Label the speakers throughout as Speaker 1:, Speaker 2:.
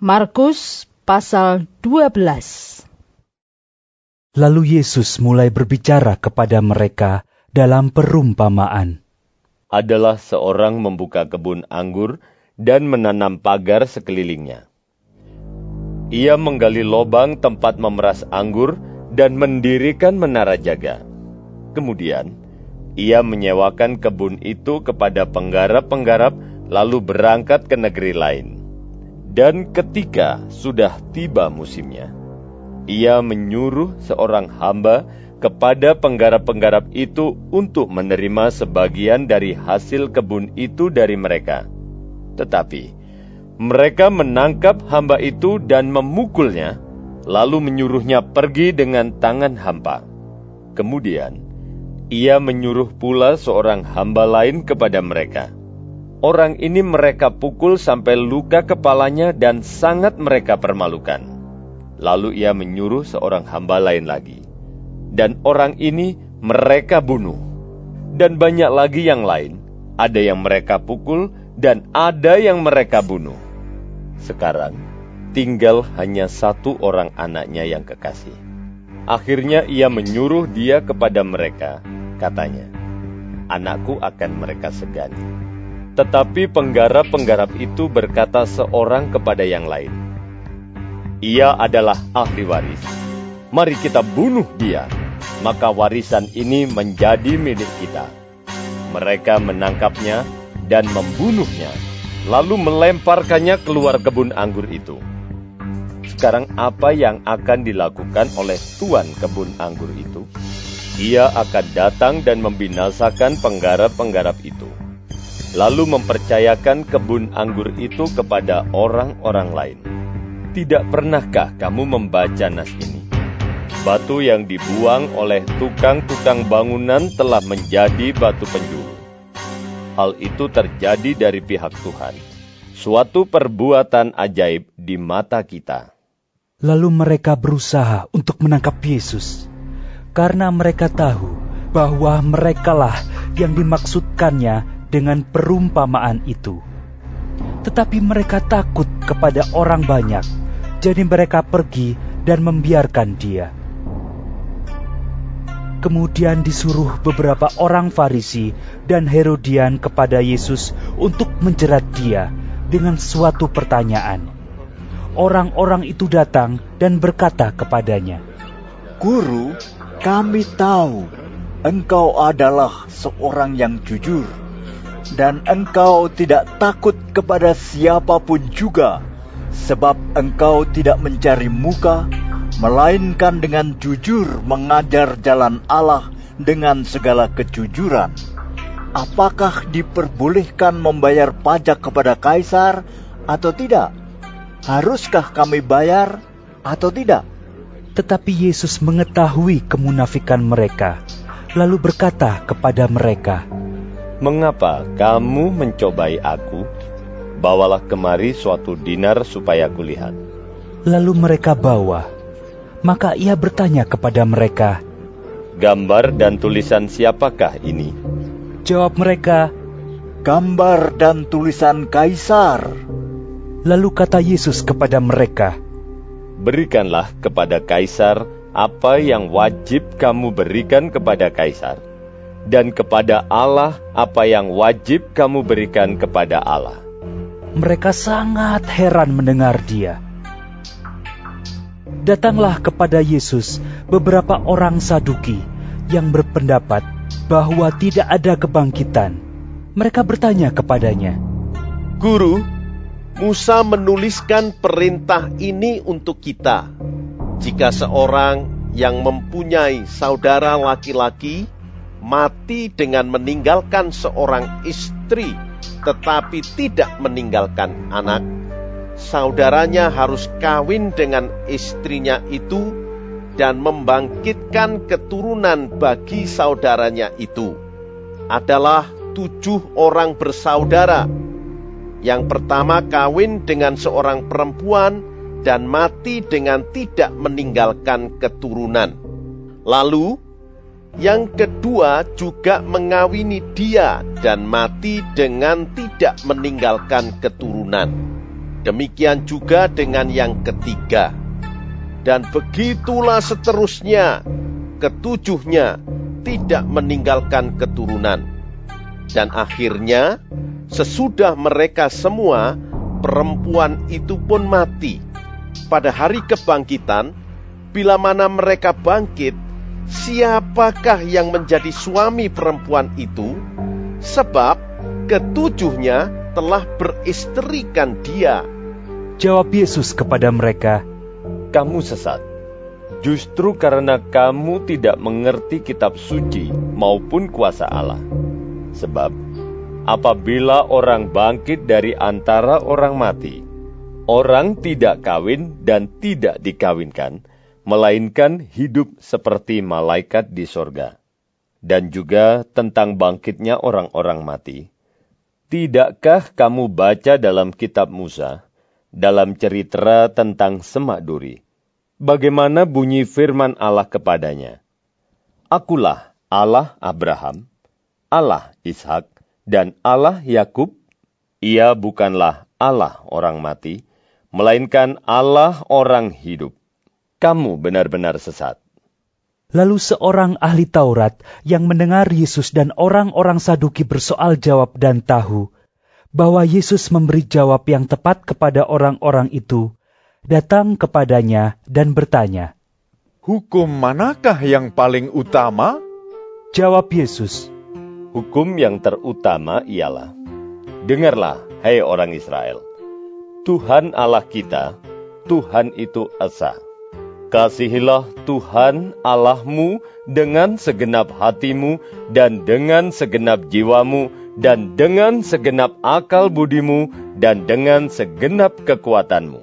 Speaker 1: Markus pasal 12.
Speaker 2: Lalu Yesus mulai berbicara kepada mereka dalam perumpamaan.
Speaker 3: Adalah seorang membuka kebun anggur dan menanam pagar sekelilingnya. Ia menggali lobang tempat memeras anggur dan mendirikan menara jaga. Kemudian, ia menyewakan kebun itu kepada penggarap-penggarap lalu berangkat ke negeri lain. Dan ketika sudah tiba musimnya, ia menyuruh seorang hamba kepada penggarap-penggarap itu untuk menerima sebagian dari hasil kebun itu dari mereka. Tetapi mereka menangkap hamba itu dan memukulnya, lalu menyuruhnya pergi dengan tangan hampa. Kemudian ia menyuruh pula seorang hamba lain kepada mereka. Orang ini mereka pukul sampai luka kepalanya dan sangat mereka permalukan. Lalu ia menyuruh seorang hamba lain lagi. Dan orang ini mereka bunuh. Dan banyak lagi yang lain. Ada yang mereka pukul dan ada yang mereka bunuh. Sekarang tinggal hanya satu orang anaknya yang kekasih. Akhirnya ia menyuruh dia kepada mereka. Katanya, "Anakku akan mereka segani." Tetapi penggarap-penggarap itu berkata seorang kepada yang lain, "Ia adalah ahli waris. Mari kita bunuh dia, maka warisan ini menjadi milik kita." Mereka menangkapnya dan membunuhnya, lalu melemparkannya keluar kebun anggur itu. Sekarang apa yang akan dilakukan oleh tuan kebun anggur itu? Ia akan datang dan membinasakan penggarap-penggarap itu, lalu mempercayakan kebun anggur itu kepada orang-orang lain. Tidak pernahkah kamu membaca nas ini? Batu yang dibuang oleh tukang-tukang bangunan telah menjadi batu penjuru. Hal itu terjadi dari pihak Tuhan, suatu perbuatan ajaib di mata kita.
Speaker 2: Lalu mereka berusaha untuk menangkap Yesus, karena mereka tahu bahwa merekalah yang dimaksudkannya dengan perumpamaan itu. Tetapi mereka takut kepada orang banyak, jadi mereka pergi dan membiarkan dia. Kemudian disuruh beberapa orang Farisi dan Herodian kepada Yesus untuk menjerat dia dengan suatu pertanyaan. Orang-orang itu datang dan berkata kepadanya,
Speaker 4: "Guru, kami tahu engkau adalah seorang yang jujur, dan engkau tidak takut kepada siapapun juga, sebab engkau tidak mencari muka, melainkan dengan jujur mengajar jalan Allah dengan segala kejujuran. Apakah diperbolehkan membayar pajak kepada Kaisar atau tidak? Haruskah kami bayar atau tidak?"
Speaker 2: Tetapi Yesus mengetahui kemunafikan mereka, lalu berkata kepada mereka,
Speaker 3: "Mengapa kamu mencobai aku? Bawalah kemari suatu dinar supaya kulihat."
Speaker 2: Lalu mereka bawa. Maka ia bertanya kepada mereka,
Speaker 3: "Gambar dan tulisan siapakah ini?"
Speaker 2: Jawab mereka,
Speaker 4: "Gambar dan tulisan Kaisar."
Speaker 2: Lalu kata Yesus kepada mereka,
Speaker 3: "Berikanlah kepada Kaisar apa yang wajib kamu berikan kepada Kaisar, dan kepada Allah apa yang wajib kamu berikan kepada Allah."
Speaker 2: Mereka sangat heran mendengar dia. Datanglah kepada Yesus beberapa orang Saduki yang berpendapat bahwa tidak ada kebangkitan. Mereka bertanya kepadanya,
Speaker 5: "Guru, Musa menuliskan perintah ini untuk kita. Jika seorang yang mempunyai saudara laki-laki mati dengan meninggalkan seorang istri, tetapi tidak meninggalkan anak, saudaranya harus kawin dengan istrinya itu dan membangkitkan keturunan bagi saudaranya itu. Adalah 7 orang bersaudara. Yang pertama kawin dengan seorang perempuan dan mati dengan tidak meninggalkan keturunan. Lalu yang kedua juga mengawini dia dan mati dengan tidak meninggalkan keturunan. Demikian juga dengan yang ketiga. Dan begitulah seterusnya, ketujuhnya tidak meninggalkan keturunan. Dan akhirnya, sesudah mereka semua, perempuan itu pun mati. Pada hari kebangkitan, bila mana mereka bangkit, siapakah yang menjadi suami perempuan itu? Sebab ketujuhnya telah beristrikan dia.
Speaker 2: Jawab Yesus kepada mereka,
Speaker 3: Kamu sesat, justru karena kamu tidak mengerti kitab suci maupun kuasa Allah. Sebab, apabila orang bangkit dari antara orang mati, orang tidak kawin dan tidak dikawinkan, melainkan hidup seperti malaikat di sorga. Dan juga tentang bangkitnya orang-orang mati. Tidakkah kamu baca dalam kitab Musa, dalam cerita tentang semak duri, bagaimana bunyi firman Allah kepadanya? Akulah Allah Abraham, Allah Ishak, dan Allah Yakub. Ia bukanlah Allah orang mati, melainkan Allah orang hidup. Kamu benar-benar sesat.
Speaker 2: Lalu seorang ahli Taurat yang mendengar Yesus dan orang-orang Saduki bersoal jawab dan tahu bahwa Yesus memberi jawab yang tepat kepada orang-orang itu, datang kepadanya dan bertanya,
Speaker 6: Hukum manakah yang paling utama?
Speaker 2: Jawab Yesus,
Speaker 3: Hukum yang terutama ialah, dengarlah, hai orang Israel, Tuhan Allah kita, Tuhan itu Esa. Kasihilah Tuhan Allahmu dengan segenap hatimu dan dengan segenap jiwamu dan dengan segenap akal budimu dan dengan segenap kekuatanmu.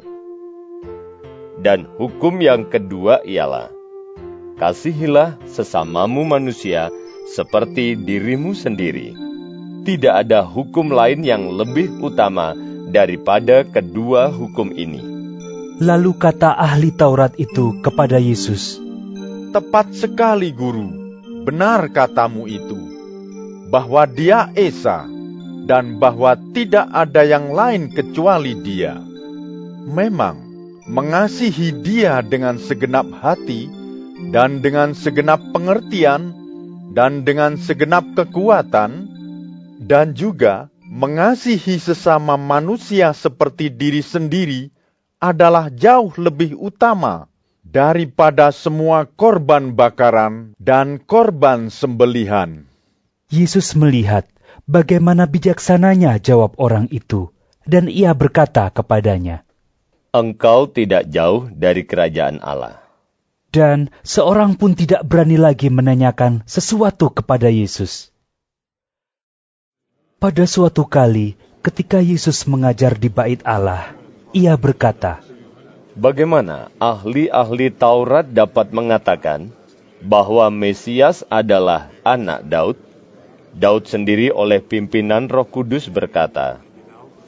Speaker 3: Dan hukum yang kedua ialah, kasihilah sesamamu manusia seperti dirimu sendiri. Tidak ada hukum lain yang lebih utama daripada kedua hukum ini.
Speaker 2: Lalu kata ahli Taurat itu kepada Yesus,
Speaker 6: Tepat sekali, Guru. Benar katamu itu, bahwa Dia Esa, dan bahwa tidak ada yang lain kecuali Dia. Memang, mengasihi Dia dengan segenap hati, dan dengan segenap pengertian, dan dengan segenap kekuatan, dan juga mengasihi sesama manusia seperti diri sendiri, adalah jauh lebih utama daripada semua korban bakaran dan korban sembelihan.
Speaker 2: Yesus melihat bagaimana bijaksananya jawab orang itu, dan ia berkata kepadanya,
Speaker 3: Engkau tidak jauh dari kerajaan Allah.
Speaker 2: Dan seorang pun tidak berani lagi menanyakan sesuatu kepada Yesus. Pada suatu kali, ketika Yesus mengajar di bait Allah, ia berkata,
Speaker 3: Bagaimana ahli-ahli Taurat dapat mengatakan bahwa Mesias adalah anak Daud? Daud sendiri oleh pimpinan Roh Kudus berkata,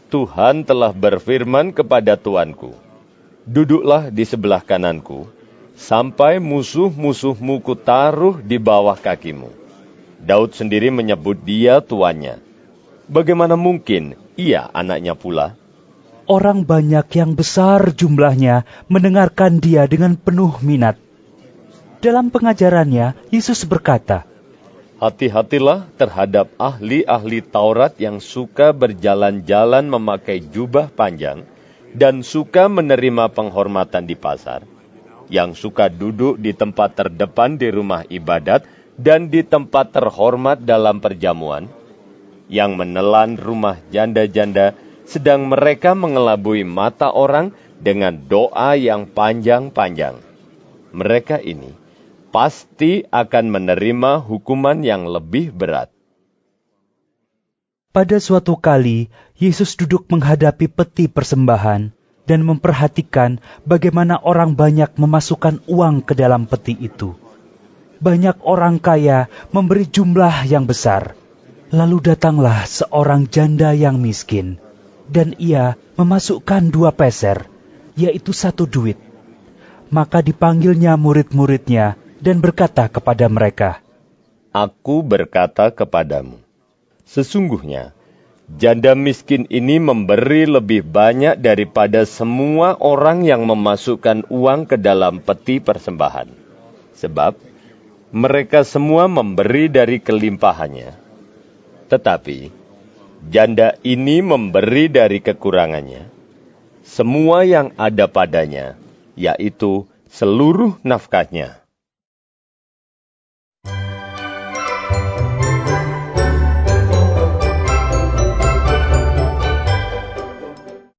Speaker 3: Tuhan telah berfirman kepada Tuanku, duduklah di sebelah kananku, sampai musuh-musuhmu kutaruh di bawah kakimu. Daud sendiri menyebut dia tuannya. Bagaimana mungkin ia anaknya pula?
Speaker 2: Orang banyak yang besar jumlahnya mendengarkan dia dengan penuh minat. Dalam pengajarannya, Yesus berkata,
Speaker 3: Hati-hatilah terhadap ahli-ahli Taurat yang suka berjalan-jalan memakai jubah panjang dan suka menerima penghormatan di pasar, yang suka duduk di tempat terdepan di rumah ibadat dan di tempat terhormat dalam perjamuan, yang menelan rumah janda-janda, sedang mereka mengelabui mata orang dengan doa yang panjang-panjang. Mereka ini pasti akan menerima hukuman yang lebih berat.
Speaker 2: Pada suatu kali, Yesus duduk menghadapi peti persembahan dan memperhatikan bagaimana orang banyak memasukkan uang ke dalam peti itu. Banyak orang kaya memberi jumlah yang besar. Lalu datanglah seorang janda yang miskin, dan ia memasukkan 2 peser, yaitu 1 duit. Maka dipanggilnya murid-muridnya dan berkata kepada mereka,
Speaker 3: Aku berkata kepadamu, sesungguhnya Janda miskin ini memberi lebih banyak daripada semua orang yang memasukkan uang ke dalam peti persembahan. Sebab mereka semua memberi dari kelimpahannya. Tetapi janda ini memberi dari kekurangannya, semua yang ada padanya, yaitu seluruh nafkahnya.